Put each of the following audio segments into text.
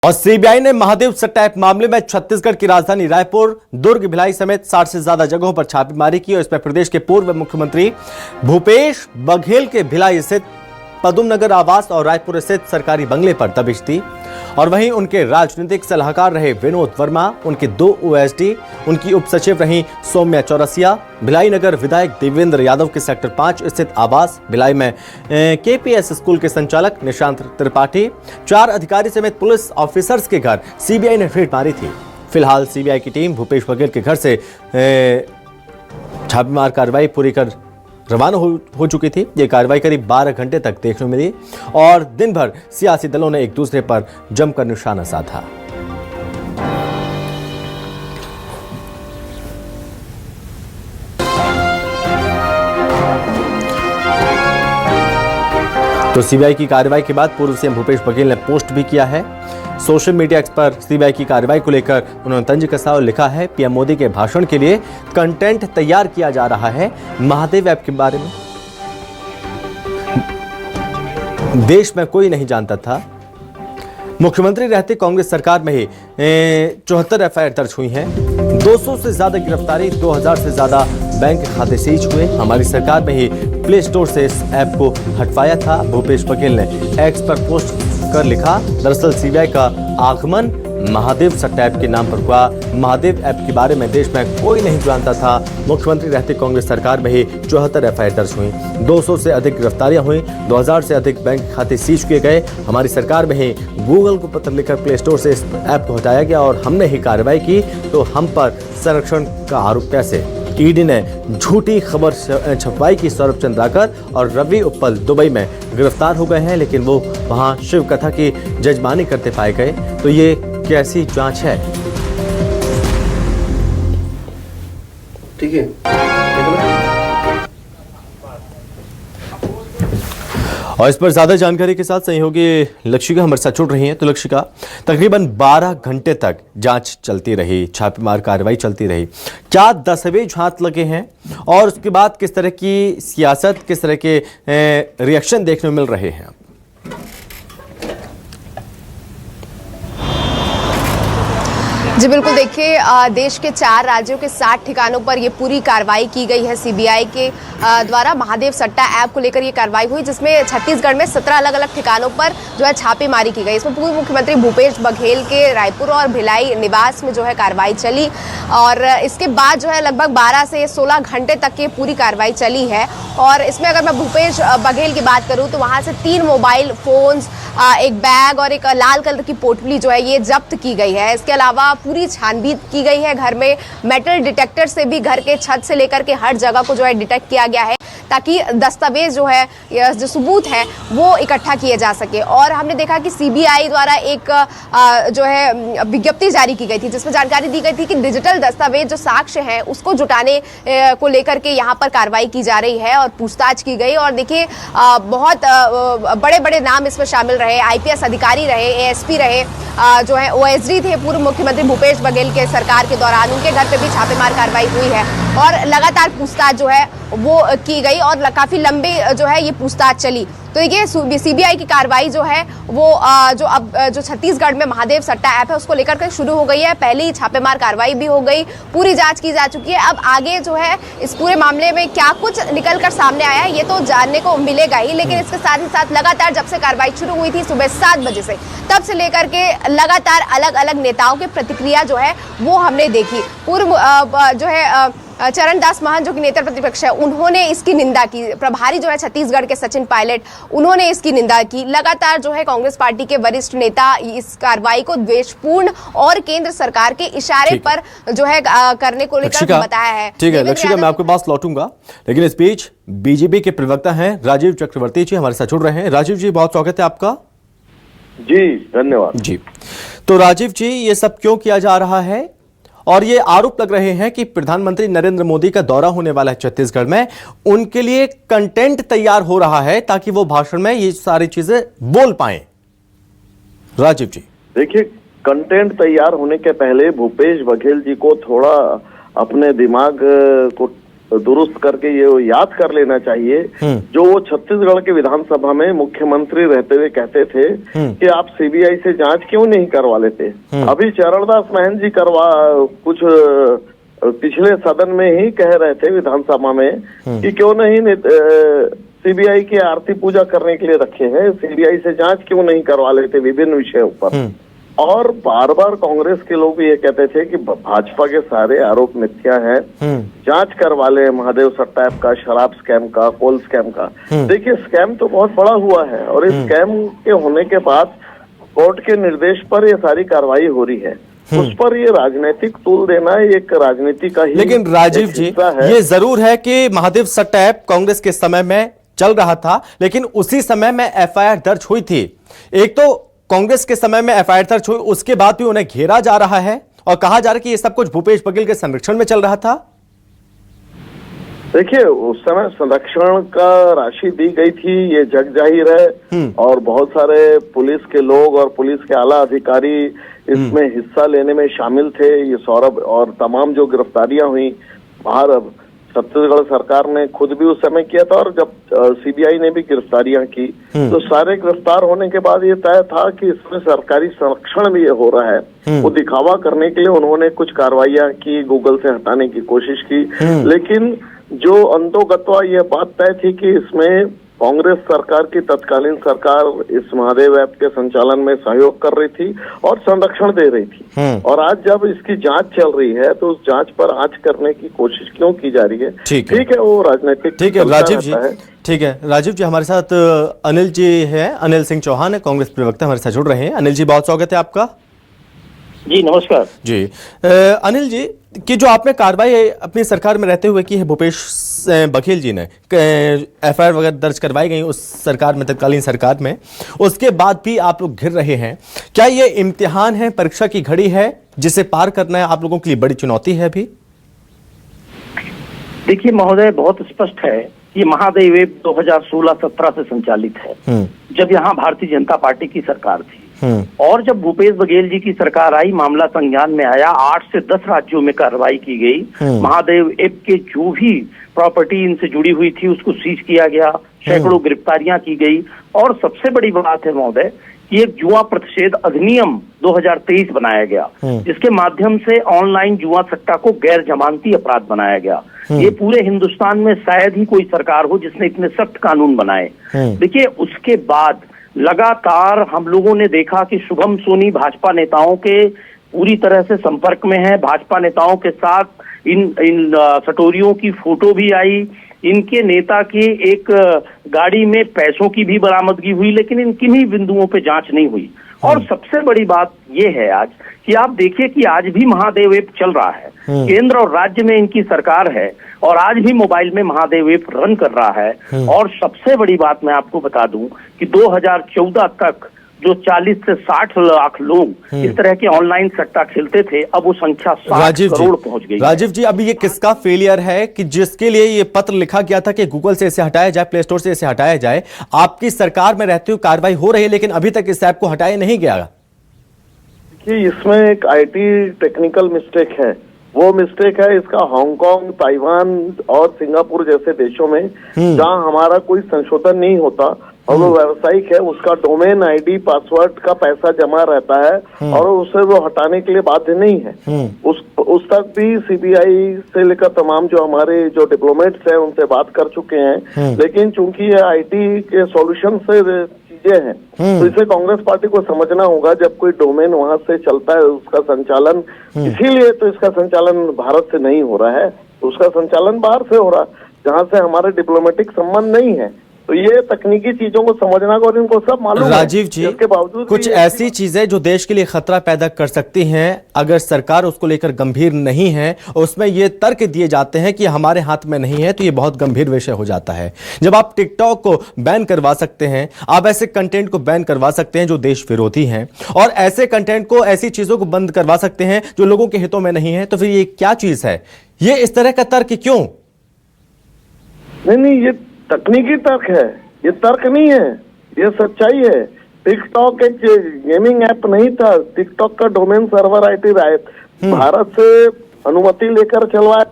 और सीबीआई ने महादेव सट्टा ऐप मामले में छत्तीसगढ़ की राजधानी रायपुर, दुर्ग, भिलाई समेत 60 से ज्यादा जगहों पर छापेमारी की और इसमें प्रदेश के पूर्व मुख्यमंत्री भूपेश बघेल के भिलाई स्थित पदम नगर आवास और रायपुर स्थित सरकारी बंगले पर दबिश दी। और वहीं उनके राजनीतिक सलाहकार रहे विनोद वर्मा, उनके 2 ओएसडी, उनकी उप सचिव रही सौम्या चौरसिया, भिलाई नगर विधायक देवेंद्र यादव के सेक्टर 5 स्थित आवास भिलाई में केपीएस स्कूल के संचालक निशांत त्रिपाठी, 4 अधिकारी समेत पुलिस ऑफिसर्स के घर सीबीआई ने रेड मारी थी। फिलहाल सीबीआई की टीम भूपेश बघेल के घर से छापेमार कार्रवाई पूरी कर रवाना हो चुकी थी। यह कार्रवाई करीब 12 घंटे तक देखने को मिली और दिन भर सियासी दलों ने एक दूसरे पर जमकर निशाना साधा। तो सीबीआई की कार्रवाई के बाद पूर्व सीएम भूपेश बघेल ने पोस्ट भी किया है सोशल मीडिया एक्स पर। सीबीआई की कार्रवाई को लेकर उन्होंने तंज कसा और लिखा है, पीएम मोदी के भाषण के लिए कंटेंट तैयार किया जा रहा है। महादेव ऐप के बारे में देश में कोई नहीं जानता था। मुख्यमंत्री रहते कांग्रेस सरकार में ही 74 एफआईआर दर्ज हुई हैं, 200 से ज्यादा गिरफ्तारी, 2000 से ज्यादा बैंक खाते सीज हुए। हमारी सरकार में ही प्ले स्टोर से इस ऐप को हटवाया था। भूपेश बघेल ने एक्स पर पोस्ट कर लिखा, दरअसल सीबीआई का आगमन महादेव सट्टा ऐप के नाम पर हुआ। महादेव ऐप के बारे में देश में कोई नहीं जानता था। मुख्यमंत्री रहते कांग्रेस सरकार में ही 74 एफआईआर दर्ज हुई, 200 से अधिक गिरफ्तारियां हुई, 2000 से अधिक बैंक खाते सीज किए गए। हमारी सरकार में ही गूगल को पत्र लिखकर प्ले स्टोर से इस ऐप को हटाया गया और हमने ही कार्रवाई की। तो हम पर संरक्षण का आरोप कैसे? ईडी ने झूठी खबर छपवाई की सौरभ चंद्राकर और रवि उप्पल दुबई में गिरफ्तार हो गए हैं, लेकिन वो वहां शिव कथा की जजमानी करते पाए गए। तो ये कैसी जांच है? ठीक है। और इस पर ज्यादा जानकारी के साथ सहयोगी लक्षिका हमारे साथ जुड़ रही हैं। तो लक्षिका, तकरीबन 12 घंटे तक जांच चलती रही, छापेमार कार्रवाई चलती रही, क्या दस्तावेज हाथ लगे हैं और उसके बाद किस तरह की सियासत, किस तरह के रिएक्शन देखने को मिल रहे हैं? जी बिल्कुल, देखिए देश के 4 राज्यों के 60 ठिकानों पर ये पूरी कार्रवाई की गई है सीबीआई के द्वारा। महादेव सट्टा ऐप को लेकर ये कार्रवाई हुई, जिसमें छत्तीसगढ़ में 17 अलग अलग ठिकानों पर जो है छापेमारी की गई। इसमें पूर्व मुख्यमंत्री भूपेश बघेल के रायपुर और भिलाई निवास में जो है कार्रवाई चली और इसके बाद जो है लगभग 12 से 16 घंटे तक ये पूरी कार्रवाई चली है। और इसमें अगर मैं भूपेश बघेल की बात करूँ तो वहाँ से 3 मोबाइल फोन्स, एक बैग और एक लाल कलर की पोटली जो है ये जब्त की गई है। इसके अलावा पूरी छानबीन की गई है घर में। मेटल डिटेक्टर से भी घर के छत से लेकर के हर जगह को जो है डिटेक्ट किया गया है, ताकि दस्तावेज जो है, जो सबूत है, वो इकट्ठा किए जा सके। और हमने देखा कि सीबीआई द्वारा एक जो है विज्ञप्ति जारी की गई थी, जिसमें जानकारी दी गई थी कि डिजिटल दस्तावेज जो साक्ष्य है उसको जुटाने को लेकर के यहाँ पर कार्रवाई की जा रही है और पूछताछ की गई। और देखिए बहुत बड़े बड़े नाम इसमें शामिल रहे, आईपीएस अधिकारी रहे, एएसपी रहे, जो है ओएसडी थे पूर्व मुख्यमंत्री भूपेश बघेल के सरकार के दौरान, उनके घर पे भी छापेमार कार्रवाई हुई है और लगातार पूछताछ जो है वो की गई और काफी लंबी जो है ये पूछताछ चली। तो ये सीबीआई की कार्रवाई जो है वो जो छत्तीसगढ़ में महादेव सट्टा ऐप है उसको लेकर के शुरू हो गई है। पहले ही छापेमार कार्रवाई भी हो गई, पूरी जांच की जा चुकी है। अब आगे जो है इस पूरे मामले में क्या कुछ निकल कर सामने आया है ये तो जानने को मिलेगा ही, लेकिन इसके साथ ही साथ लगातार जब से कार्रवाई शुरू हुई थी सुबह 7 बजे से, तब से लेकर के लगातार अलग अलग नेताओं की प्रतिक्रिया जो है वो हमने देखी। पूर्व जो है चरण दास महंत जो कि नेता प्रतिपक्ष है, उन्होंने इसकी निंदा की। प्रभारी जो है छत्तीसगढ़ के सचिन पायलट, उन्होंने इसकी निंदा की। लगातार जो है कांग्रेस पार्टी के वरिष्ठ नेता इस कार्रवाई को द्वेषपूर्ण और केंद्र सरकार के इशारे पर जो है करने को लेकर बताया है। ठीक है लक्षिका, मैं आपके पास लौटूंगा, लेकिन इस बीच बीजेपी के प्रवक्ता हैं राजीव चक्रवर्ती जी हमारे साथ जुड़ रहे हैं। राजीव जी, बहुत स्वागत है आपका। जी धन्यवाद जी। तो राजीव जी, ये सब क्यों किया जा रहा है और ये आरोप लग रहे हैं कि प्रधानमंत्री नरेंद्र मोदी का दौरा होने वाला है छत्तीसगढ़ में, उनके लिए कंटेंट तैयार हो रहा है ताकि वो भाषण में ये सारी चीजें बोल पाए। राजीव जी, देखिए, कंटेंट तैयार होने के पहले भूपेश बघेल जी को थोड़ा अपने दिमाग को दुरुस्त करके ये याद कर लेना चाहिए, जो वो छत्तीसगढ़ के विधानसभा में मुख्यमंत्री रहते हुए कहते थे कि आप सीबीआई से जांच क्यों नहीं करवा लेते। अभी चरणदास महंत जी कुछ पिछले सदन में ही कह रहे थे विधानसभा में कि क्यों नहीं सीबीआई की आरती पूजा करने के लिए रखे हैं, सीबीआई से जांच क्यों नहीं करवा लेते विभिन्न विषयों पर। और बार बार कांग्रेस के लोग भी ये कहते थे कि भाजपा के सारे आरोप मिथ्या हैं, जांच करवा ले महादेव सट्टा ऐप का, शराब स्कैम का, कोल स्कैम का। देखिए स्कैम तो बहुत बड़ा हुआ है और इस स्कैम के होने के बाद कोर्ट के निर्देश पर ये सारी कार्रवाई हो रही है, उस पर ये राजनीतिक तूल देना एक राजनीति का ही। लेकिन राजीव जी ये जरूर है कि महादेव सट्टा ऐप कांग्रेस के समय में चल रहा था, लेकिन उसी समय में एफआईआर दर्ज हुई थी। एक तो कांग्रेस के समय में एफआईआर दर्ज हुई, उसके बाद भी उन्हें घेरा जा रहा है और कहा जा रहा है कि ये सब कुछ भूपेश बघेल के संरक्षण में चल रहा था। देखिए उस समय संरक्षण का राशि दी गई थी, ये जग जाहिर है, और बहुत सारे पुलिस के लोग और पुलिस के आला अधिकारी इसमें हिस्सा लेने में शामिल थे। ये सौरभ और तमाम जो गिरफ्तारियां हुई बाहर, छत्तीसगढ़ सरकार ने खुद भी उस समय किया था, और जब सीबीआई ने भी गिरफ्तारियां की तो सारे गिरफ्तार होने के बाद ये तय था कि इसमें सरकारी संरक्षण भी ये हो रहा है। वो दिखावा करने के लिए उन्होंने कुछ कार्रवाइयां की, गूगल से हटाने की कोशिश की, लेकिन जो अंतोगत्वा ये बात तय थी कि इसमें कांग्रेस सरकार की तत्कालीन सरकार इस महादेव ऐप के संचालन में सहयोग कर रही थी और संरक्षण दे रही थी। और आज जब इसकी जांच चल रही है तो उस जांच पर आंच करने की कोशिश क्यों की जा रही है? ठीक है, वो राजनीतिक। ठीक है राजीव जी, ठीक है राजीव जी, हमारे साथ अनिल जी है, अनिल सिंह चौहान है, कांग्रेस प्रवक्ता हमारे साथ जुड़ रहे हैं। अनिल जी बहुत स्वागत है आपका। जी नमस्कार जी। अनिल जी कि जो आपने कार्रवाई अपनी सरकार में रहते हुए की है, भूपेश बघेल जी ने एफआईआर वगैरह दर्ज करवाई गई उस सरकार में, तत्कालीन सरकार में, उसके बाद भी आप लोग घिर रहे हैं। क्या ये इम्तिहान है, परीक्षा की घड़ी है जिसे पार करना है आप लोगों के लिए बड़ी चुनौती है अभी? देखिए महोदय, बहुत स्पष्ट है कि महादेव ऐप 2016-17 से संचालित है, जब यहाँ भारतीय जनता पार्टी की सरकार थी। और जब भूपेश बघेल जी की सरकार आई, मामला संज्ञान में आया, 8 से 10 राज्यों में कार्रवाई की गई। महादेव ऐप के जो भी प्रॉपर्टी इनसे जुड़ी हुई थी उसको सीज किया गया, सैकड़ों गिरफ्तारियां की गई। और सबसे बड़ी बात है महोदय कि एक जुआ प्रतिषेध अधिनियम 2023 बनाया गया, जिसके माध्यम से ऑनलाइन जुआ सट्टा को गैर जमानती अपराध बनाया गया। ये पूरे हिंदुस्तान में शायद ही कोई सरकार हो जिसने इतने सख्त कानून बनाए। देखिए उसके बाद लगातार हम लोगों ने देखा कि शुभम सोनी भाजपा नेताओं के पूरी तरह से संपर्क में है। भाजपा नेताओं के साथ इन सटोरियों की फोटो भी आई, इनके नेता की एक गाड़ी में पैसों की भी बरामदगी हुई, लेकिन इन किन्हीं बिंदुओं पे जांच नहीं हुई। और सबसे बड़ी बात यह है आज कि आप देखिए कि आज भी महादेव ऐप चल रहा है, केंद्र और राज्य में इनकी सरकार है और आज भी मोबाइल में महादेव ऐप रन कर रहा है। और सबसे बड़ी बात मैं आपको बता दूं कि 2014 तक जो 40 से 60 लाख लोग इस तरह के ऑनलाइन सट्टा खेलते थे, अब वो संख्या 60 करोड़ पहुंच गई। राजीव जी, अभी ये किसका फेलियर है कि जिसके लिए ये पत्र लिखा गया था कि गूगल से इसे हटाया जाए, प्ले स्टोर से इसे हटाया जाए, आपकी सरकार में रहते हुए कार्रवाई हो रही है लेकिन अभी तक इस ऐप को हटाया नहीं गया? देखिए इसमें एक आईटी टेक्निकल मिस्टेक है, वो मिस्टेक है इसका हांगकांग, ताइवान और सिंगापुर जैसे देशों में जहां हमारा कोई संशोधन नहीं होता और वो व्यावसायिक है, उसका डोमेन आईडी पासवर्ड का पैसा जमा रहता है और उसे वो हटाने के लिए बाध्य नहीं है। उस तक भी सीबीआई से लेकर तमाम जो हमारे जो डिप्लोमेट्स हैं उनसे बात कर चुके हैं, लेकिन चूंकि ये आईटी के सॉल्यूशन से चीजें हैं तो इसे कांग्रेस पार्टी को समझना होगा। जब कोई डोमेन वहां से चलता है उसका संचालन, इसीलिए तो इसका संचालन भारत से नहीं हो रहा है, उसका संचालन बाहर से हो रहा है जहां से हमारे डिप्लोमेटिक संबंध नहीं है। तो ये तकनीकी चीजों को समझना और इनको सब मालूम है। राजीव जी, इसके बावजूद कुछ ऐसी चीजें जो देश के लिए खतरा पैदा कर सकती हैं, अगर सरकार उसको लेकर गंभीर नहीं है, उसमें ये तर्क दिए जाते हैं कि हमारे हाथ में नहीं है, तो ये बहुत गंभीर विषय हो जाता है। जब आप टिकटॉक को बैन करवा सकते हैं, आप ऐसे कंटेंट को बैन करवा सकते हैं जो देश विरोधी हैं, और ऐसे कंटेंट को, ऐसी चीजों को बंद करवा सकते हैं जो लोगों के हितों में नहीं है, तो फिर ये क्या चीज है? ये इस तरह का तर्क क्यों? नहीं, ये तकनीकी तर्क है, ये तर्क नहीं है, ये सच्चाई है। टिकटॉक एक गेमिंग ऐप नहीं था, टिकटॉक का डोमेन सर्वर आईटी भारत से अनुमति लेकर चलवाया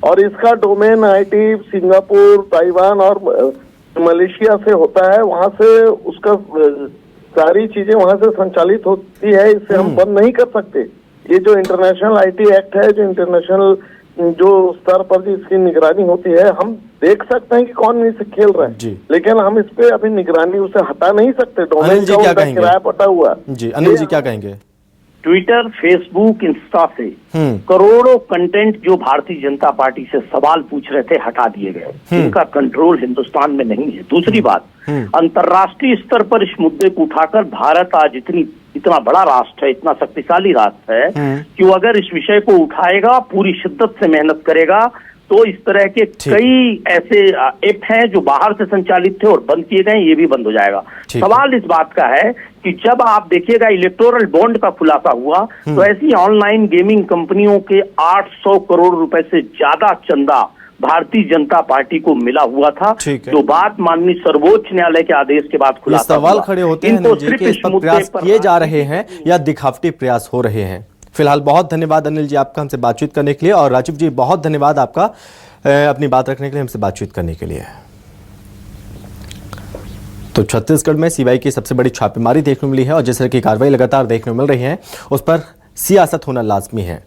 और इसका डोमेन आईटी सिंगापुर, ताइवान और मलेशिया से होता है। वहां से उसका सारी चीजें वहां से संचालित होती है। इसे हम बंद नहीं कर सकते। ये जो इंटरनेशनल आईटी एक्ट है, जो इंटरनेशनल जो स्तर पर इसकी निगरानी होती है, हम देख सकते हैं कि कौन इसे खेल रहा है, लेकिन हम इस पे अभी निगरानी उसे हटा नहीं सकते। अनिल जी क्या कहेंगे? किराया पटा हुआ जी, अनिल जी क्या कहेंगे? ट्विटर, फेसबुक, इंस्टा से करोड़ों कंटेंट जो भारतीय जनता पार्टी से सवाल पूछ रहे थे हटा दिए गए। इनका कंट्रोल हिंदुस्तान में नहीं है। दूसरी बात, अंतर्राष्ट्रीय स्तर पर इस मुद्दे को उठाकर भारत आज इतना बड़ा राष्ट्र है, इतना शक्तिशाली राष्ट्र है कि वो अगर इस विषय को उठाएगा, पूरी शिद्दत से मेहनत करेगा, तो इस तरह के कई ऐसे ऐप हैं जो बाहर से संचालित थे और बंद किए गए, ये भी बंद हो जाएगा। सवाल इस बात का है कि जब आप देखिएगा इलेक्टोरल बॉन्ड का खुलासा हुआ तो ऐसी ऑनलाइन गेमिंग कंपनियों के 800 करोड़ रुपए से ज्यादा चंदा भारतीय जनता पार्टी को मिला हुआ था, जो बात माननीय सर्वोच्च न्यायालय के आदेश के बाद खुलासा हुआ। सवाल खड़े होते हैं कि इस पर प्रयास किए जा रहे हैं या दिखावटी प्रयास हो रहे हैं। फिलहाल बहुत धन्यवाद अनिल जी आपका हमसे बातचीत करने के लिए, और राजीव जी बहुत धन्यवाद आपका अपनी बात रखने के लिए, हमसे बातचीत करने के लिए। तो छत्तीसगढ़ में सीबीआई की सबसे बड़ी छापेमारी देखने को मिली है, और जिस तरह की कार्रवाई लगातार देखने को मिल रही है उस पर सियासत होना लाजमी है।